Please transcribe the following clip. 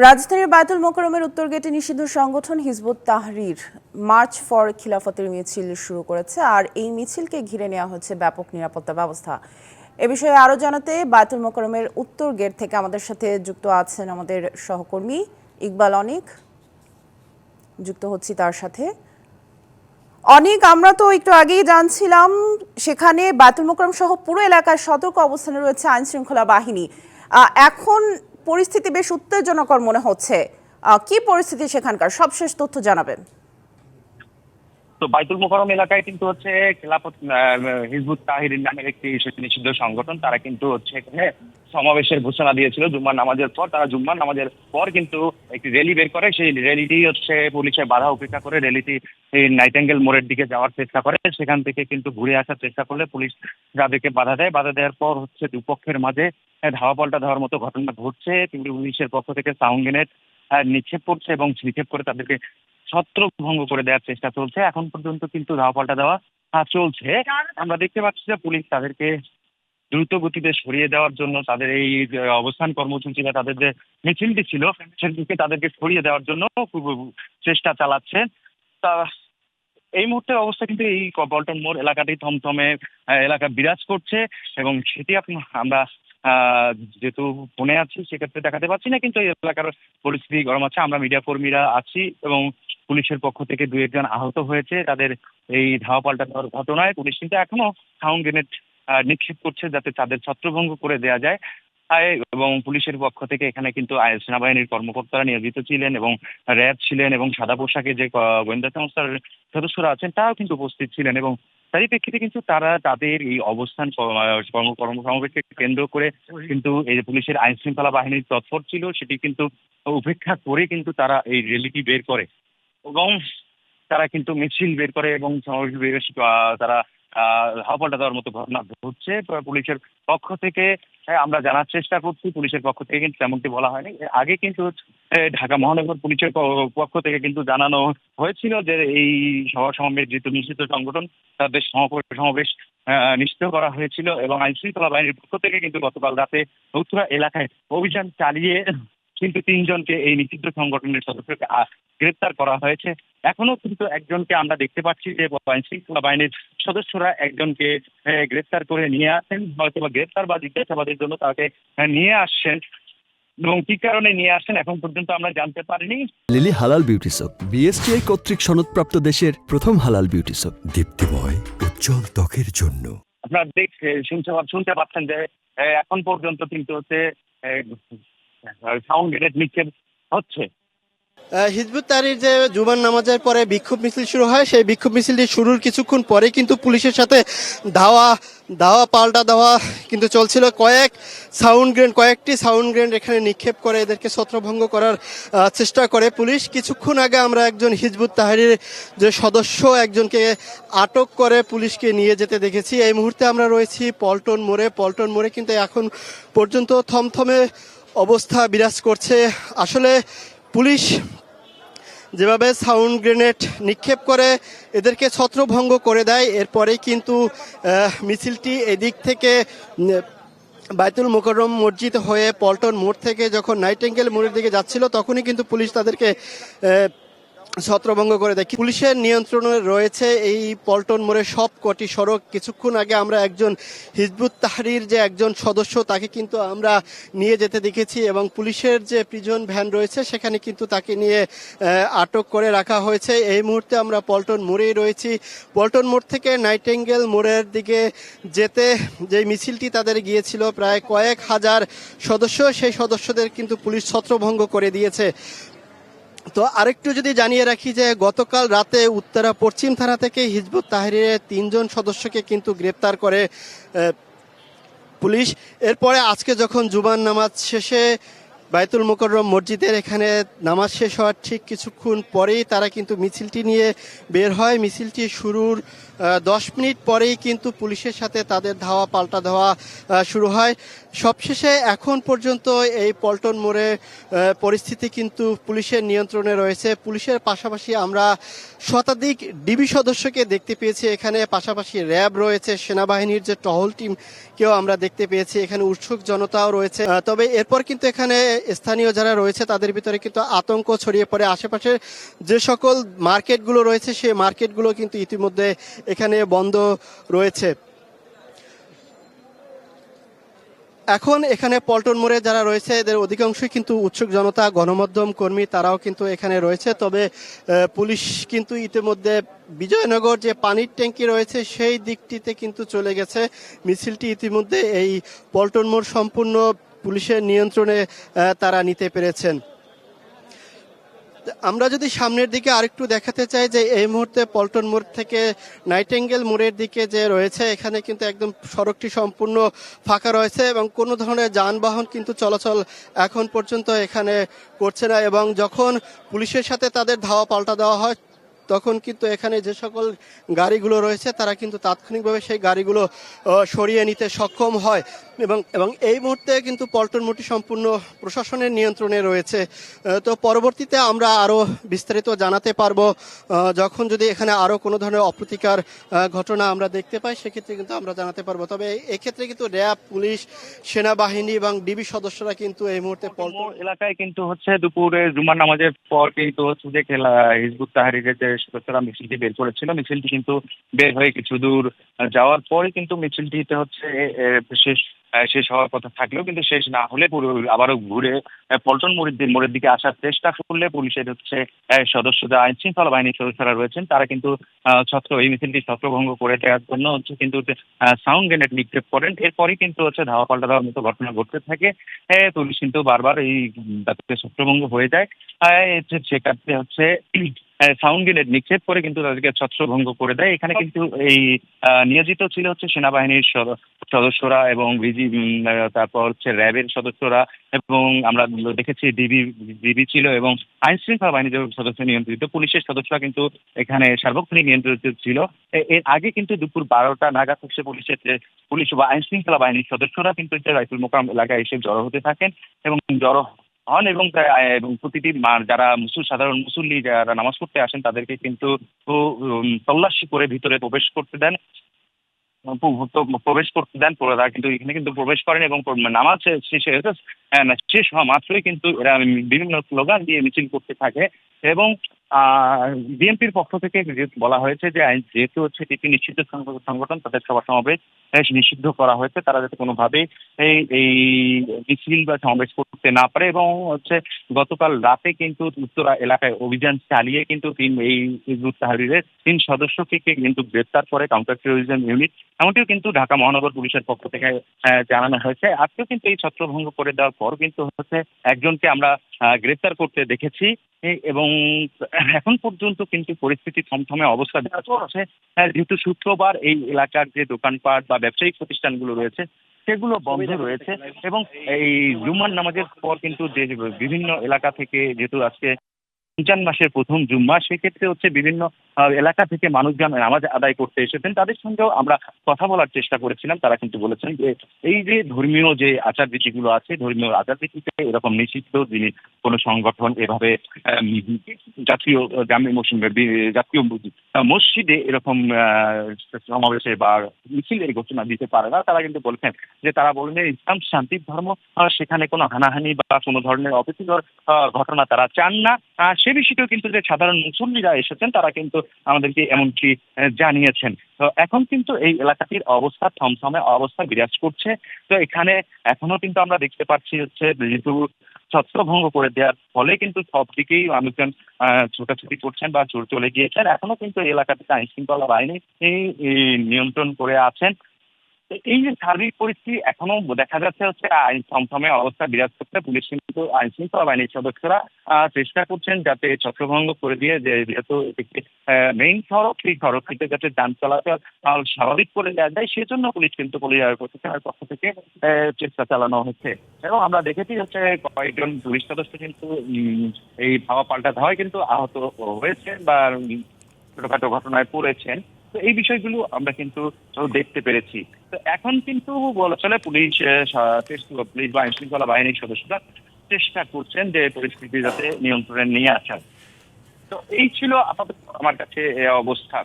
রাজধানীর বায়তুল মোকাররমের উত্তর গেটে নিষিদ্ধ সংগঠন হিজবুত তাহরীর মার্চ ফর খিলাফতের মিছিল শুরু করেছে, আর এই মিছিলকে ঘিরে নেওয়া হচ্ছে ব্যাপক নিরাপত্তা ব্যবস্থা। এ বিষয়ে আরো জানাতে বায়তুল মোকাররমের উত্তর গেট থেকে আমাদের সাথে যুক্ত আছেন আমাদের সহকর্মী ইকবাল অনিক। যুক্ত হচ্ছি তার সাথে। অনেক আমরা তো একটু আগেই জানছিলাম সেখানে বায়তুল মোকাররম সহ পুরো এলাকায় সতর্ক অবস্থানে রয়েছে আইন শৃঙ্খলা বাহিনী। এখন পরিস্থিতি বেশ উত্তেজনাকর মনে হচ্ছে। কি পরিস্থিতি সেখানকার, সবশেষ তথ্য জানাবেন। তো বাইতুল মোকাররম এলাকায় কিন্তু হচ্ছে খেলাফত হিজবুত তাহরীর নামের একটি নিষিদ্ধ সংগঠন, তারা কিন্তু হচ্ছে এখানে সমাবেশের ঘোষণা দিয়েছিল জুম্মার নামাজের পর। তারা জুম্মার নামাজের পর কিন্তু একটি র্যালি বের করে, সেই র্যালিটি হচ্ছে পুলিশের বাধা উপেক্ষা করে র্যালিটি এই নাইটেঙ্গেল মোড়ের দিকে যাওয়ার চেষ্টা করে। সেখান থেকে কিন্তু ঘুরে আসার চেষ্টা করলে পুলিশ তাদেরকে বাধা দেয়। বাধা দেওয়ার পর হচ্ছে দুপক্ষের মাঝে ধাওয়া পাল্টা দেওয়ার মতো ঘটনা ঘটছে। কিন্তু পুলিশের পক্ষ থেকে সাউন্ড গ্রেনেড নিক্ষেপ করছে এবং নিক্ষেপ করে তাদেরকে ছত্রভঙ্গ করে দেওয়ার চেষ্টা চলছে। এখন পর্যন্ত কিন্তু ধাওয়া পাল্টা দেওয়া চলছে। আমরা দেখতে পাচ্ছি যে পুলিশ তাদেরকে দ্রুত গতিতে সরিয়ে দেওয়ার জন্য তাদের এই অবস্থান কর্মসূচি বা তাদের যে মিছিলটি ছিল সেদিকে তাদেরকে সরিয়ে দেওয়ার জন্য চেষ্টা চালাচ্ছে। তা এই মুহূর্তের অবস্থা কিন্তু এই পল্টন মোড় এলাকাটি থমথমে এলাকা বিরাজ করছে এবং সেটি আমরা যেহেতু ফোনে আছি সেক্ষেত্রে দেখাতে পারছি না, কিন্তু এই এলাকার পরিস্থিতি গরম আছে। আমরা মিডিয়া কর্মীরা আছি এবং পুলিশের পক্ষ থেকে দু একজন আহত হয়েছে তাদের এই ধাওয়া পাল্টা দেওয়ার ঘটনায়। পুলিশ কিন্তু এখনো সাউন্ড গ্রেনেড নিক্ষেপ করছে যাতে তাদের ছত্রভঙ্গ করে দেওয়া যায়। এবং পুলিশের পক্ষ থেকে এখানে কিন্তু সেনাবাহিনীর কর্মকর্তারা নিয়োজিত ছিলেন এবং র্যাব ছিলেন এবং সাদা পোশাকে যে গোয়েন্দা সংস্থার সদস্যরা আছেন তারাও কিন্তু উপস্থিত ছিলেন। এবং তারই প্রেক্ষিতে কিন্তু তারা তাদের এই অবস্থান কর্মসমাবেশকে কেন্দ্র করে কিন্তু এই যে পুলিশের আইন শৃঙ্খলা বাহিনীর তৎপর ছিল সেটি কিন্তু উপেক্ষা করে কিন্তু তারা এই র্যালিটি বের করে এবং তারা কিন্তু মিছিল বের করে এবং সমাবেশ তারা ধাওয়া পাল্টা দেওয়ার মতো ঘটনা ঘটছে। পুলিশের পক্ষ থেকে আমরা জানার চেষ্টা করছি, পুলিশের পক্ষ থেকে কিন্তু তেমনটি বলা হয়নি। এর আগে কিন্তু ঢাকা মহানগর পুলিশের পক্ষ থেকে কিন্তু জানানো হয়েছিল যে এই সভা সমাবেশ যেহেতু নিষিদ্ধ সংগঠন তাদের সমাবেশ নিষিদ্ধ করা হয়েছিল এবং আইন শৃঙ্খলা বাহিনীর পক্ষ থেকে কিন্তু গতকাল রাতে উত্তরা এলাকায় অভিযান চালিয়ে কিন্তু 3 জনকে এই নিষিদ্ধ সংগঠনের সদস্যকে গ্রেপ্তার করা হয়েছে। এখনো কিন্তু একজনকে আমরা দেখতে পাচ্ছি যে আইন শৃঙ্খলা বাহিনীর সদস্যরা একজনকে গ্রেপ্তার করে নিয়ে আসেন, হয়তো বা গ্রেপ্তার বা জিজ্ঞাসাবাদের জন্য তাকে নিয়ে আসছেন এবং কি কারণে নিয়ে আসছেন এখন পর্যন্ত আমরা জানতে পারিনি। লিলি হালাল বিউটি সোপ, বিএসটিআই কর্তৃক সনদপ্রাপ্ত দেশের প্রথম হালাল বিউটি সোপ, দীপ্তিময় উজ্জ্বল ত্বকের জন্য। আপনারা শুনতে পাচ্ছেন যে এখন পর্যন্ত কিন্তু হচ্ছে সাউন্ড গ্রেনেড নিক্ষেপ হচ্ছে। হিজবুত তাহরীর যে জুমার নামাজের পরে বিক্ষোভ মিছিল শুরু হয়, সেই বিক্ষোভ মিছিলটি শুরুর কিছুক্ষণ পরে কিন্তু পুলিশের সাথে ধাওয়া পাল্টা দেওয়া কিন্তু চলছিল। কয়েকটি সাউন্ড গ্রেনেড এখানে নিক্ষেপ করে এদেরকে ছত্রভঙ্গ করার চেষ্টা করে পুলিশ। কিছুক্ষণ আগে আমরা একজন হিজবুত তাহরীর যে সদস্য একজনকে আটক করে পুলিশকে নিয়ে যেতে দেখেছি। এই মুহূর্তে আমরা রয়েছি পল্টন মোড়ে কিন্তু এখন পর্যন্ত থমথমে অবস্থা বিরাজ করছে। আসলে পুলিশ যেভাবে সাউন্ড গ্রেনেড নিক্ষেপ করে এদেরকে ছত্রভঙ্গ করে দেয়, এরপরেই কিন্তু মিছিলটি এদিক থেকে বায়তুল মোকাররম মসজিদ হয়ে পল্টন মোড় থেকে যখন নাইটেঙ্গেল মোড়ের দিকে যাচ্ছিল তখনই কিন্তু পুলিশ তাদেরকে ছত্রভঙ্গ করে দেয়। পুলিশের নিয়ন্ত্রণে রয়েছে এই পল্টন মোড়ের সব কটি সড়ক। কিছুক্ষণ আগে আমরা একজন হিজবুত তাহরীর যে একজন সদস্য তাকে কিন্তু আমরা নিয়ে যেতে দেখেছি এবং পুলিশের যে প্রিজন ভ্যান রয়েছে সেখানে কিন্তু তাকে নিয়ে আটক করে রাখা হয়েছে। এই মুহূর্তে আমরা পল্টন মোড়েই রয়েছি। পল্টন মোড় থেকে নাইটেঙ্গেল মোড়ের দিকে যেতে যে মিছিলটি তাদের গিয়েছিল প্রায় কয়েক হাজার সদস্য, সেই সদস্যদের কিন্তু পুলিশ ছত্রভঙ্গ করে দিয়েছে। তো আরেকটু যদি জানিয়ে রাখি যে গতকাল রাতে উত্তরা পশ্চিম থানা থেকে হিজবুত তাহরীরের 3 জন সদস্যকে কিন্তু গ্রেপ্তার করে পুলিশ। এরপরে আজকে যখন জুমার নামাজ শেষে বায়তুল মোকাররম মসজিদের এখানে নামাজ শেষ হওয়ার ঠিক কিছুক্ষণ পরেই তারা কিন্তু মিছিলটি নিয়ে বের হয়। মিছিলটি শুরুর 10 মিনিট পরেই কিন্তু পুলিশের সাথে তাদের ধাওয়া পাল্টা ধাওয়া শুরু হয়। সবশেষে এখন পর্যন্ত এই পল্টন মোড়ে পরিস্থিতি কিন্তু পুলিশের নিয়ন্ত্রণে রয়েছে। পুলিশের পাশাপাশি আমরা শতাধিক ডিবি সদস্যকে দেখতে পেয়েছি এখানে, পাশাপাশি র্যাব রয়েছে, সেনাবাহিনীর যে টহল টিম কেউ আমরা দেখতে পেয়েছি, এখানে উৎসুক জনতাও রয়েছে। তবে এরপর কিন্তু এখানে স্থানীয় যারা রয়েছে তাদের ভিতরে কিন্তু আতঙ্ক ছড়িয়ে পড়ে। আশেপাশে যে সকল মার্কেটগুলো রয়েছে সেই মার্কেটগুলো কিন্তু ইতিমধ্যে এখানে বন্ধ রয়েছে। এখন এখানে পল্টন মোড়ে যারা রয়েছে এদের অধিকাংশই কিন্তু উৎসুক জনতা, গণমাধ্যম কর্মী, তারাও কিন্তু এখানে রয়েছে। তবে পুলিশ কিন্তু ইতিমধ্যে বিজয়নগর যে পানির ট্যাঙ্কি রয়েছে সেই দিকটিতে কিন্তু চলে গেছে। মিছিলটি ইতিমধ্যে এই পল্টন মোড় সম্পূর্ণ পুলিশের নিয়ন্ত্রণে তারা নিতে পেরেছেন। আমরা যদি সামনের দিকে আরেকটু দেখাতে চাই যে এই মুহূর্তে পল্টন মোড় থেকে নাইটেঙ্গেল মোড়ের দিকে যে রয়েছে এখানে কিন্তু একদম সড়কটি সম্পূর্ণ ফাঁকা রয়েছে এবং কোনো ধরনের যানবাহন কিন্তু চলাচল এখন পর্যন্ত এখানে করছে না। এবং যখন পুলিশের সাথে তাদের ধাওয়া পাল্টা দেওয়া হয় তখন কিন্তু এখানে যে সকল গাড়িগুলো রয়েছে তারা কিন্তু তাৎক্ষণিকভাবে সেই গাড়িগুলো সরিয়ে নিতে সক্ষম হয়। এবং এই মুহূর্তে কিন্তু পল্টন মোড়টি সম্পূর্ণ প্রশাসনের নিয়ন্ত্রণে রয়েছে। তো পরবর্তীতে আমরা আরও বিস্তারিত জানাতে পারবো যখন যদি এখানে আরও কোনো ধরনের অপ্রীতিকর ঘটনা আমরা দেখতে পাই, সেক্ষেত্রে কিন্তু আমরা জানাতে পারবো। তবে এক্ষেত্রে কিন্তু র্যাব, পুলিশ, সেনাবাহিনী এবং ডিবি সদস্যরা কিন্তু এই মুহূর্তে পল্টন এলাকায় কিন্তু হচ্ছে দুপুরে জুমার নামাজের পর কিন্তু হচ্ছে যে হিজবুত তাহরীরের যে সদস্যরা মিছিলটি বের করেছিল, মিছিলটি কিন্তু বের হয়ে কিছু দূর যাওয়ার পরে কিন্তু মিছিলটিতে হচ্ছে শেষ হওয়ার কথা থাকলেও কিন্তু শেষ না হলে আবারও ঘুরে পল্টন মোড়ের দিকে আসার চেষ্টা করলে পুলিশের হচ্ছে সদস্যরা, আইন শৃঙ্খলা বাহিনীর সদস্যরা রয়েছেন, তারা কিন্তু এই মিছিলটি ছত্রভঙ্গ করে দেওয়ার জন্য হচ্ছে কিন্তু সাউন্ড গ্রেনেড নিক্ষেপ করেন। এরপরই কিন্তু হচ্ছে ধাওয়া পাল্টা দেওয়ার মতো ঘটনা ঘটতে থাকে। পুলিশ কিন্তু বারবার এই ছত্রভঙ্গ হয়ে যায়। সেক্ষেত্রে হচ্ছে সাউন্ড গ্রেনেড নিক্ষেপ করে কিন্তু তাদেরকে ছত্রভঙ্গ করে দেয়। এখানে কিন্তু এই নিয়োজিত ছিল হচ্ছে সেনাবাহিনীর সদস্যরা এবং তারপর হচ্ছে র্যাবের সদস্যরা, এবং আমরা দেখেছি ডিবি ছিল এবং আইন শৃঙ্খলা বাহিনীর সদস্য নিয়ন্ত্রিত। পুলিশের সদস্যরা কিন্তু এখানে সার্বক্ষণিক নিয়ন্ত্রিত ছিল। এর আগে কিন্তু দুপুর 12টা নাগাদ হচ্ছে পুলিশ বা আইন শৃঙ্খলা বাহিনীর সদস্যরা কিন্তু বাইতুল মোকাররম এলাকায় এসে জড়ো হতে থাকেন এবং জড়ো হন এবং প্রতিটি যারা সাধারণ মুসল্লি যারা নামাজ পড়তে আসেন তাদেরকে কিন্তু তল্লাশি করে ভিতরে প্রবেশ করতে দেন। তারা কিন্তু এখানে কিন্তু প্রবেশ করেন এবং নামাজ শেষ হওয়া মাত্রই কিন্তু এরা বিভিন্ন স্লোগান দিয়ে মিছিল করতে থাকে। এবং বিএনপির পক্ষ থেকে বলা হয়েছে যে যেহেতু হচ্ছে এটি নিষিদ্ধ সংগঠন, তাদের সভা সমাবেশ নিষিদ্ধ করা হয়েছে, তারা যাতে কোনোভাবেই এই মিছিল বা সমাবেশ করতে না পারে। এবং হচ্ছে গতকাল রাতে কিন্তু উত্তরা এলাকায় অভিযান চালিয়ে কিন্তু এই হিজবুত তাহরীরের 3 সদস্যকে কিন্তু গ্রেপ্তার করে কাউন্টার টেরোরিজম ইউনিট, এমনটিও কিন্তু ঢাকা মহানগর পুলিশের পক্ষ থেকে জানানো হয়েছে। আজকেও কিন্তু এই ছত্রভঙ্গ করে দেওয়ার পর কিন্তু হচ্ছে একজনকে আমরা গ্রেপ্তার করতে দেখেছি এবং এখন পর্যন্ত কিন্তু পরিস্থিতি থমথমে অবস্থা দেখা যাচ্ছে। যেহেতু শুক্রবার এই এলাকার যে দোকানপাট বা ব্যবসায়িক প্রতিষ্ঠানগুলো রয়েছে সেগুলো বন্ধ রয়েছে এবং এই জুম্মার নামাজের পর কিন্তু যে বিভিন্ন এলাকা থেকে, যেহেতু আজকে রমজান মাসের প্রথম জুম্মা, সেক্ষেত্রে হচ্ছে বিভিন্ন এলাকা থেকে মানুষজন নামাজ আদায় করতে এসেছেন। তাদের সঙ্গেও আমরা কথা বলার চেষ্টা করেছিলাম। তারা কিন্তু বলেছেন যে এই যে ধর্মীয় যে আচার রীতিগুলো আছে, ধর্মীয় আচার রীতিতে এরকম নিষিদ্ধ যিনি কোনো সংগঠন এভাবে জাতীয় মসজিদে এরকম সমাবেশে বা মিছিলের ঘোষণা দিতে পারে না। তারা কিন্তু বলছেন যে ইসলাম শান্তির ধর্ম, সেখানে কোনো হানাহানি বা কোনো ধরনের অপ্রীতিকর ঘটনা তারা চান না। সে বিষয়টাও কিন্তু যে সাধারণ মুসল্লিরা এসেছেন তারা কিন্তু আমাদেরকে এমনকি জানিয়েছেন। তো এখন কিন্তু এই এলাকাটির অবস্থা থমথমে অবস্থা বিরাজ করছে। তো এখানে এখনো কিন্তু আমরা দেখতে পাচ্ছি হচ্ছে যেহেতু ছত্রভঙ্গ করে দেওয়ার ফলে কিন্তু সব দিকেই মানুষজন ছোটাছুটি করছেন বা চলে গিয়েছেন। এখনো কিন্তু এই এলাকাটিতে আইন শৃঙ্খলা বাহিনী নিয়ন্ত্রণ করে আছেন। এই যে সার্বিক পরিস্থিতি এখনো দেখা যাচ্ছে হচ্ছে আইন থমথমে অবস্থা বিরাজ করতে। পুলিশ কিন্তু আইন শৃঙ্খলা বাহিনীর সদস্যরা চেষ্টা করছেন যাতে ছত্রভঙ্গ করে দিয়ে যেহেতু মেইন সড়ক, সেই সড়কটিতে যাতে যান চলাচল স্বাভাবিক করে দেওয়া যায়, সেজন্য পুলিশ কিন্তু প্রশাসনের পক্ষ থেকে চেষ্টা চালানো হচ্ছে। এবং আমরা দেখেছি হচ্ছে কয়েকজন পুলিশ সদস্য কিন্তু এই ধাওয়া পাল্টা ধাওয়ায় কিন্তু আহত হয়েছেন বা ছোটখাটো ঘটনায় পড়েছেন। তো এই বিষয়গুলো আমরা কিন্তু দেখতে পেরেছি। তো এখন কিন্তু বলা চলে পুলিশ বা আইন শৃঙ্খলা বাহিনীর সদস্যরা চেষ্টা করছেন যে পরিস্থিতি যাতে নিয়ন্ত্রণে নিয়ে আসার। তো এই ছিল আপাতত আমার কাছে অবস্থা।